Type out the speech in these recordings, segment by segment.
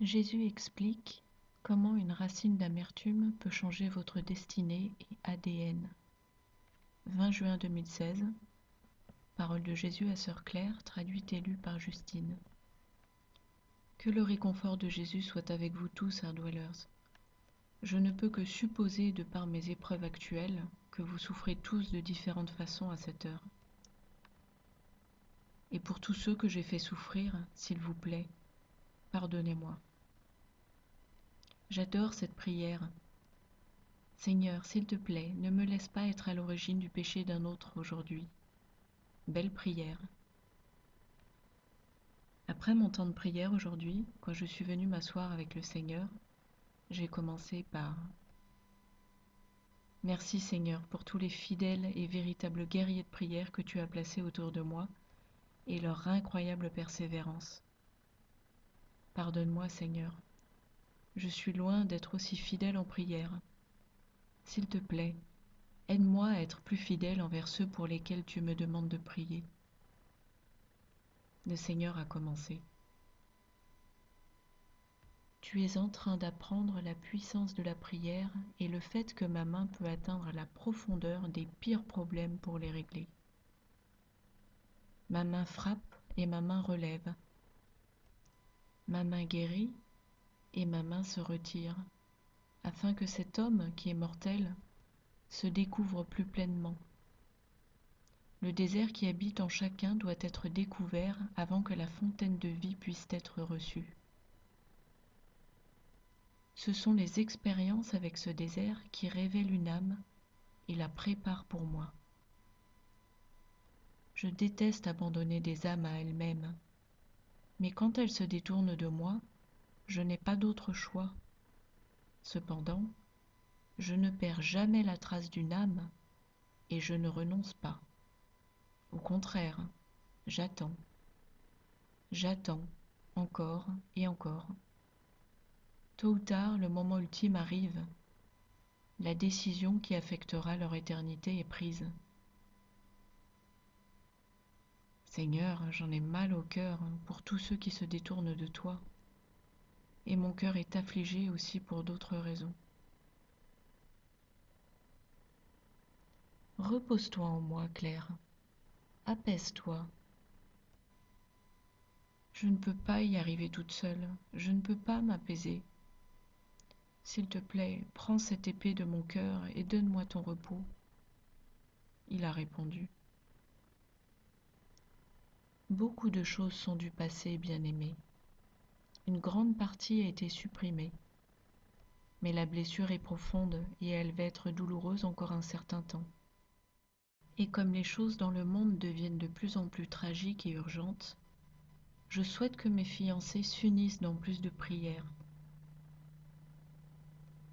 Jésus explique comment une racine d'amertume peut changer votre destinée et ADN. 20 juin 2016, Parole de Jésus à Sœur Claire, traduite et lue par Justine. Que le réconfort de Jésus soit avec vous tous, Hardwellers. Je ne peux que supposer, de par mes épreuves actuelles, que vous souffrez tous de différentes façons à cette heure. Et pour tous ceux que j'ai fait souffrir, s'il vous plaît, pardonnez-moi. J'adore cette prière. Seigneur, s'il te plaît, ne me laisse pas être à l'origine du péché d'un autre aujourd'hui. Belle prière. Après mon temps de prière aujourd'hui, quand je suis venue m'asseoir avec le Seigneur, j'ai commencé par « Merci Seigneur pour tous les fidèles et véritables guerriers de prière que tu as placés autour de moi et leur incroyable persévérance. Pardonne-moi Seigneur, je suis loin d'être aussi fidèle en prière. S'il te plaît, aide-moi à être plus fidèle envers ceux pour lesquels tu me demandes de prier. » Le Seigneur a commencé. Tu es en train d'apprendre la puissance de la prière et le fait que ma main peut atteindre la profondeur des pires problèmes pour les régler. Ma main frappe et ma main relève. Ma main guérit et ma main se retire, afin que cet homme qui est mortel se découvre plus pleinement. Le désert qui habite en chacun doit être découvert avant que la fontaine de vie puisse être reçue. Ce sont les expériences avec ce désert qui révèlent une âme et la préparent pour moi. Je déteste abandonner des âmes à elles-mêmes, mais quand elles se détournent de moi, je n'ai pas d'autre choix. Cependant, je ne perds jamais la trace d'une âme et je ne renonce pas. Au contraire, j'attends, j'attends, encore et encore. Tôt ou tard, le moment ultime arrive. La décision qui affectera leur éternité est prise. Seigneur, j'en ai mal au cœur pour tous ceux qui se détournent de toi, et mon cœur est affligé aussi pour d'autres raisons. Repose-toi en moi, Claire. Apaise-toi. Je ne peux pas y arriver toute seule. Je ne peux pas m'apaiser. S'il te plaît, prends cette épée de mon cœur et donne-moi ton repos. Il a répondu. Beaucoup de choses sont du passé, bien-aimé. Une grande partie a été supprimée. Mais la blessure est profonde et elle va être douloureuse encore un certain temps. Et comme les choses dans le monde deviennent de plus en plus tragiques et urgentes, je souhaite que mes fiancés s'unissent dans plus de prières.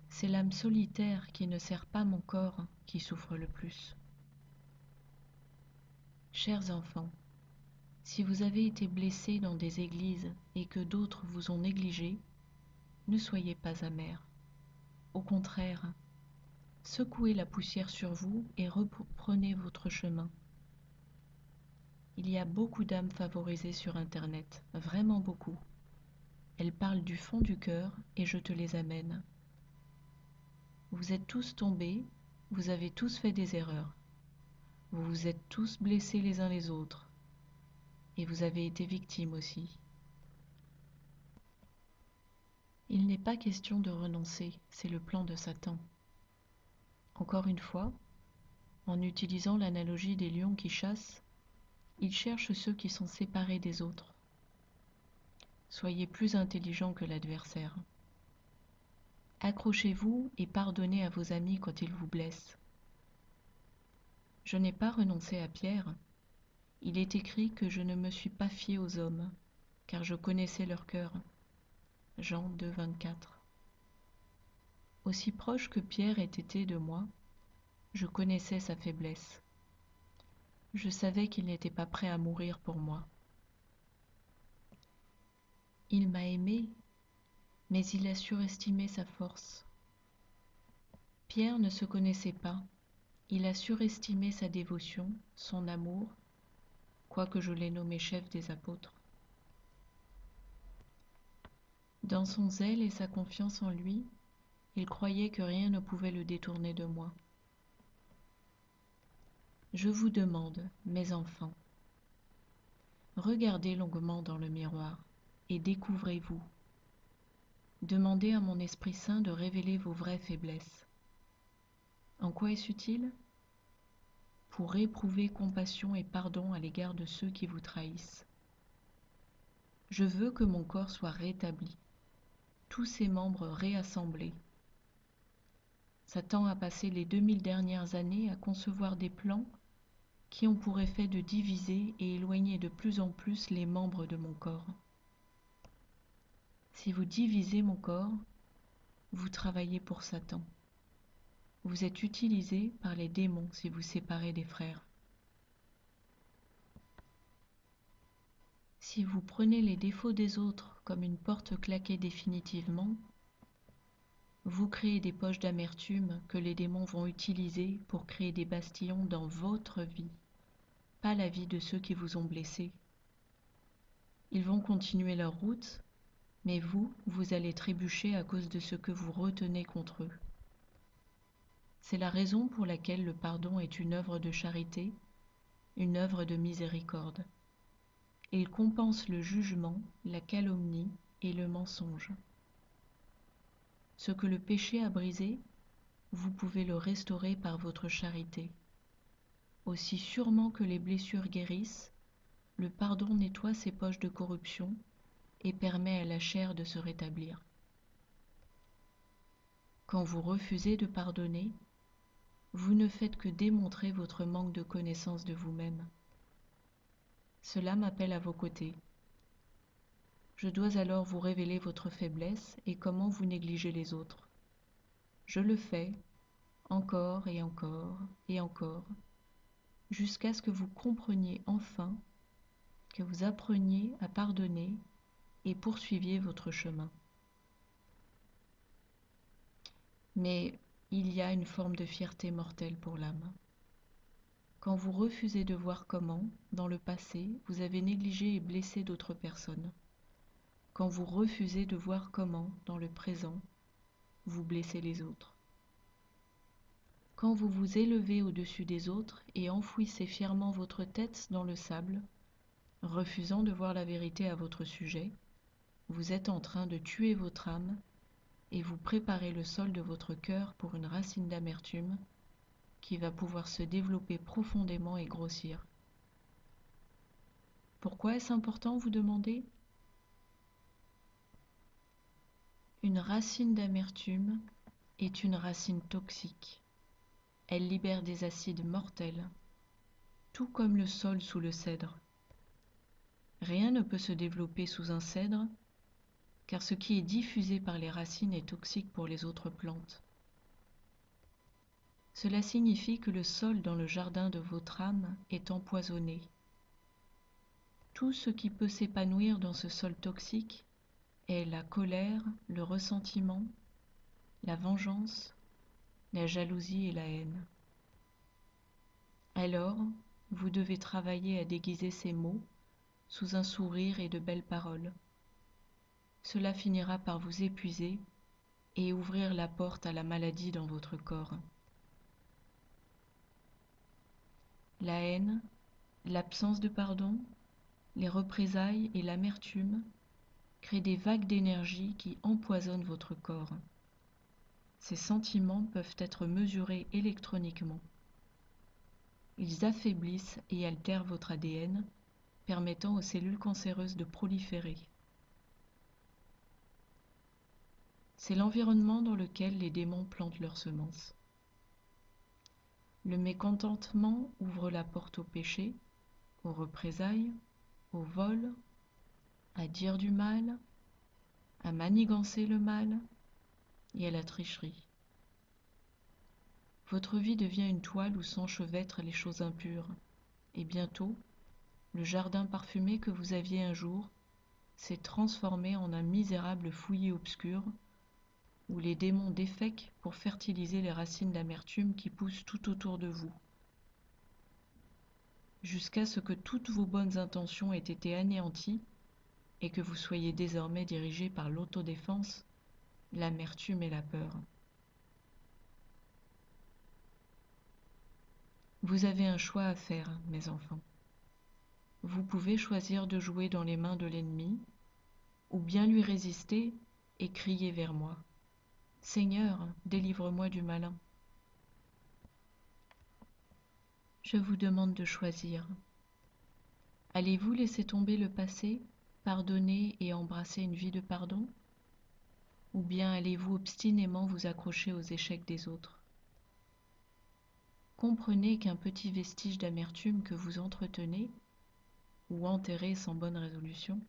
C'est l'âme solitaire qui ne sert pas mon corps qui souffre le plus. Chers enfants, si vous avez été blessés dans des églises et que d'autres vous ont négligés, ne soyez pas amers. Au contraire, secouez la poussière sur vous et reprenez votre chemin. Il y a beaucoup d'âmes favorisées sur Internet, vraiment beaucoup. Elles parlent du fond du cœur et je te les amène. Vous êtes tous tombés, vous avez tous fait des erreurs. Vous vous êtes tous blessés les uns les autres. Et vous avez été victimes aussi. Il n'est pas question de renoncer, c'est le plan de Satan. Encore une fois, en utilisant l'analogie des lions qui chassent, il cherche ceux qui sont séparés des autres. Soyez plus intelligents que l'adversaire. Accrochez-vous et pardonnez à vos amis quand ils vous blessent. Je n'ai pas renoncé à Pierre. Il est écrit que je ne me suis pas fié aux hommes, car je connaissais leur cœur. Jean 2, 24. Aussi proche que Pierre ait été de moi, je connaissais sa faiblesse. Je savais qu'il n'était pas prêt à mourir pour moi. Il m'a aimé, mais il a surestimé sa force. Pierre ne se connaissait pas. Il a surestimé sa dévotion, son amour, quoique je l'ai nommé chef des apôtres. Dans son zèle et sa confiance en lui, il croyait que rien ne pouvait le détourner de moi. Je vous demande, mes enfants, regardez longuement dans le miroir et découvrez-vous. Demandez à mon Esprit Saint de révéler vos vraies faiblesses. En quoi est-ce utile? Pour éprouver compassion et pardon à l'égard de ceux qui vous trahissent. Je veux que mon corps soit rétabli, tous ses membres réassemblés. Satan a passé les 2000 dernières années à concevoir des plans qui ont pour effet de diviser et éloigner de plus en plus les membres de mon corps. Si vous divisez mon corps, vous travaillez pour Satan. Vous êtes utilisé par les démons si vous séparez des frères. Si vous prenez les défauts des autres comme une porte claquée définitivement, vous créez des poches d'amertume que les démons vont utiliser pour créer des bastillons dans votre vie, pas la vie de ceux qui vous ont blessés. Ils vont continuer leur route, mais vous allez trébucher à cause de ce que vous retenez contre eux. C'est la raison pour laquelle le pardon est une œuvre de charité, une œuvre de miséricorde. Il compense le jugement, la calomnie et le mensonge. Ce que le péché a brisé, vous pouvez le restaurer par votre charité. Aussi sûrement que les blessures guérissent, le pardon nettoie ces poches de corruption et permet à la chair de se rétablir. Quand vous refusez de pardonner, vous ne faites que démontrer votre manque de connaissance de vous-même. Cela m'appelle à vos côtés. Je dois alors vous révéler votre faiblesse et comment vous négligez les autres. Je le fais encore et encore et encore, jusqu'à ce que vous compreniez enfin, que vous appreniez à pardonner et poursuiviez votre chemin. Mais il y a une forme de fierté mortelle pour l'âme. Quand vous refusez de voir comment, dans le passé, vous avez négligé et blessé d'autres personnes. Quand vous refusez de voir comment, dans le présent, vous blessez les autres. Quand vous vous élevez au-dessus des autres et enfouissez fièrement votre tête dans le sable, refusant de voir la vérité à votre sujet, vous êtes en train de tuer votre âme et vous préparez le sol de votre cœur pour une racine d'amertume qui va pouvoir se développer profondément et grossir. Pourquoi est-ce important, vous demandez? Une racine d'amertume est une racine toxique. Elle libère des acides mortels, tout comme le sol sous le cèdre. Rien ne peut se développer sous un cèdre, car ce qui est diffusé par les racines est toxique pour les autres plantes. Cela signifie que le sol dans le jardin de votre âme est empoisonné. Tout ce qui peut s'épanouir dans ce sol toxique est la colère, le ressentiment, la vengeance, la jalousie et la haine. Alors, vous devez travailler à déguiser ces mots sous un sourire et de belles paroles. Cela finira par vous épuiser et ouvrir la porte à la maladie dans votre corps. La haine, l'absence de pardon, les représailles et l'amertume créent des vagues d'énergie qui empoisonnent votre corps. Ces sentiments peuvent être mesurés électroniquement. Ils affaiblissent et altèrent votre ADN, permettant aux cellules cancéreuses de proliférer. C'est l'environnement dans lequel les démons plantent leurs semences. Le mécontentement ouvre la porte au péché, aux représailles, au vol, à dire du mal, à manigancer le mal et à la tricherie. Votre vie devient une toile où s'enchevêtrent les choses impures, et bientôt, le jardin parfumé que vous aviez un jour s'est transformé en un misérable fouillis obscur où les démons défèquent pour fertiliser les racines d'amertume qui poussent tout autour de vous, jusqu'à ce que toutes vos bonnes intentions aient été anéanties et que vous soyez désormais dirigé par l'autodéfense, l'amertume et la peur. Vous avez un choix à faire, mes enfants. Vous pouvez choisir de jouer dans les mains de l'ennemi, ou bien lui résister et crier vers moi. Seigneur, délivre-moi du malin. Je vous demande de choisir. Allez-vous laisser tomber le passé, pardonner et embrasser une vie de pardon? Ou bien allez-vous obstinément vous accrocher aux échecs des autres? Comprenez qu'un petit vestige d'amertume que vous entretenez, ou enterrez sans bonne résolution,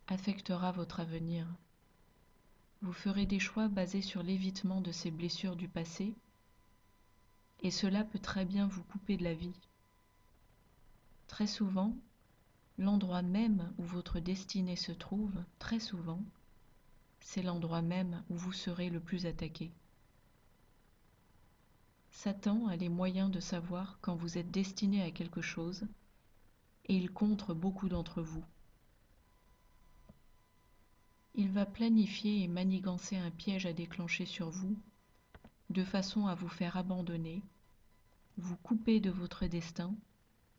affectera votre avenir. Vous ferez des choix basés sur l'évitement de ces blessures du passé, et cela peut très bien vous couper de la vie. Très souvent, l'endroit même où votre destinée se trouve, très souvent, c'est l'endroit même où vous serez le plus attaqué. Satan a les moyens de savoir quand vous êtes destiné à quelque chose, et il contre beaucoup d'entre vous. Il va planifier et manigancer un piège à déclencher sur vous, de façon à vous faire abandonner, vous couper de votre destin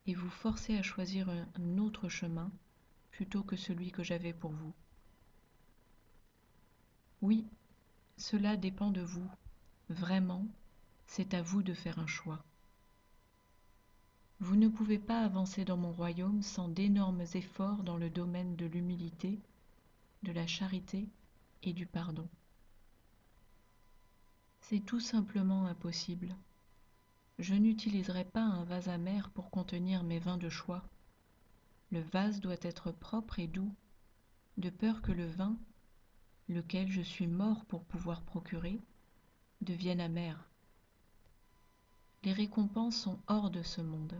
et vous forcer à choisir un autre chemin plutôt que celui que j'avais pour vous. Oui, cela dépend de vous. Vraiment, c'est à vous de faire un choix. Vous ne pouvez pas avancer dans mon royaume sans d'énormes efforts dans le domaine de l'humilité, de la charité et du pardon. C'est tout simplement impossible. Je n'utiliserai pas un vase amer pour contenir mes vins de choix. Le vase doit être propre et doux, de peur que le vin, lequel je suis mort pour pouvoir procurer, devienne amer. Les récompenses sont hors de ce monde,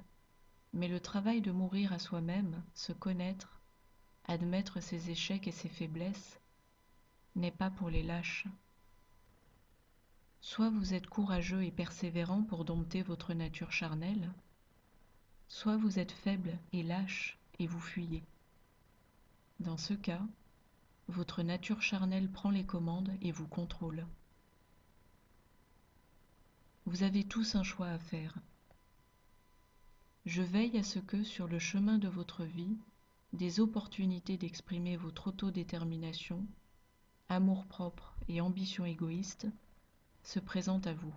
mais le travail de mourir à soi-même, se connaître, admettre ses échecs et ses faiblesses, n'est pas pour les lâches. Soit vous êtes courageux et persévérant pour dompter votre nature charnelle, soit vous êtes faible et lâche et vous fuyez. Dans ce cas, votre nature charnelle prend les commandes et vous contrôle. Vous avez tous un choix à faire. Je veille à ce que, sur le chemin de votre vie, des opportunités d'exprimer votre autodétermination, amour-propre et ambition égoïste se présentent à vous.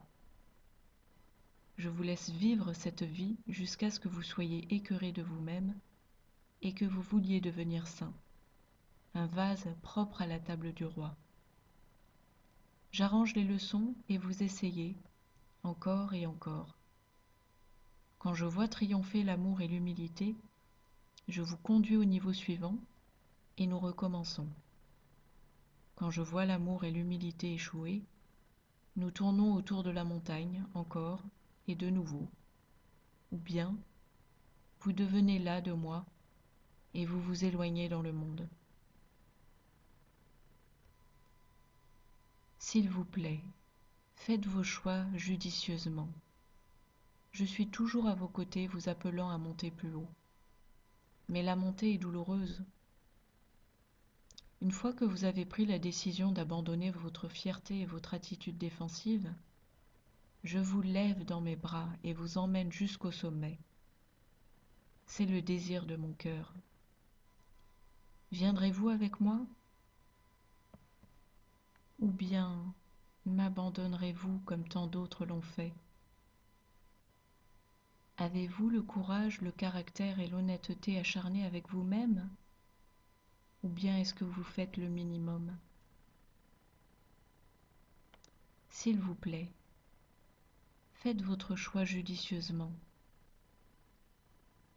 Je vous laisse vivre cette vie jusqu'à ce que vous soyez écœuré de vous-même et que vous vouliez devenir saint, un vase propre à la table du roi. J'arrange les leçons et vous essayez, encore et encore. Quand je vois triompher l'amour et l'humilité, je vous conduis au niveau suivant et nous recommençons. Quand je vois l'amour et l'humilité échouer, nous tournons autour de la montagne encore et de nouveau. Ou bien, vous devenez las de moi et vous vous éloignez dans le monde. S'il vous plaît, faites vos choix judicieusement. Je suis toujours à vos côtés vous appelant à monter plus haut. Mais la montée est douloureuse. Une fois que vous avez pris la décision d'abandonner votre fierté et votre attitude défensive, je vous lève dans mes bras et vous emmène jusqu'au sommet. C'est le désir de mon cœur. Viendrez-vous avec moi? Ou bien m'abandonnerez-vous comme tant d'autres l'ont fait? Avez-vous le courage, le caractère et l'honnêteté acharnés avec vous-même? Ou bien est-ce que vous faites le minimum? S'il vous plaît, faites votre choix judicieusement.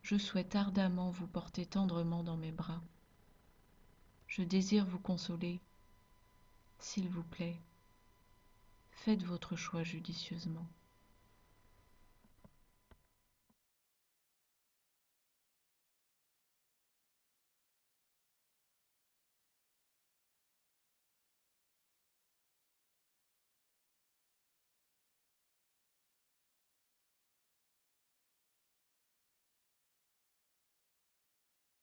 Je souhaite ardemment vous porter tendrement dans mes bras. Je désire vous consoler. S'il vous plaît, faites votre choix judicieusement.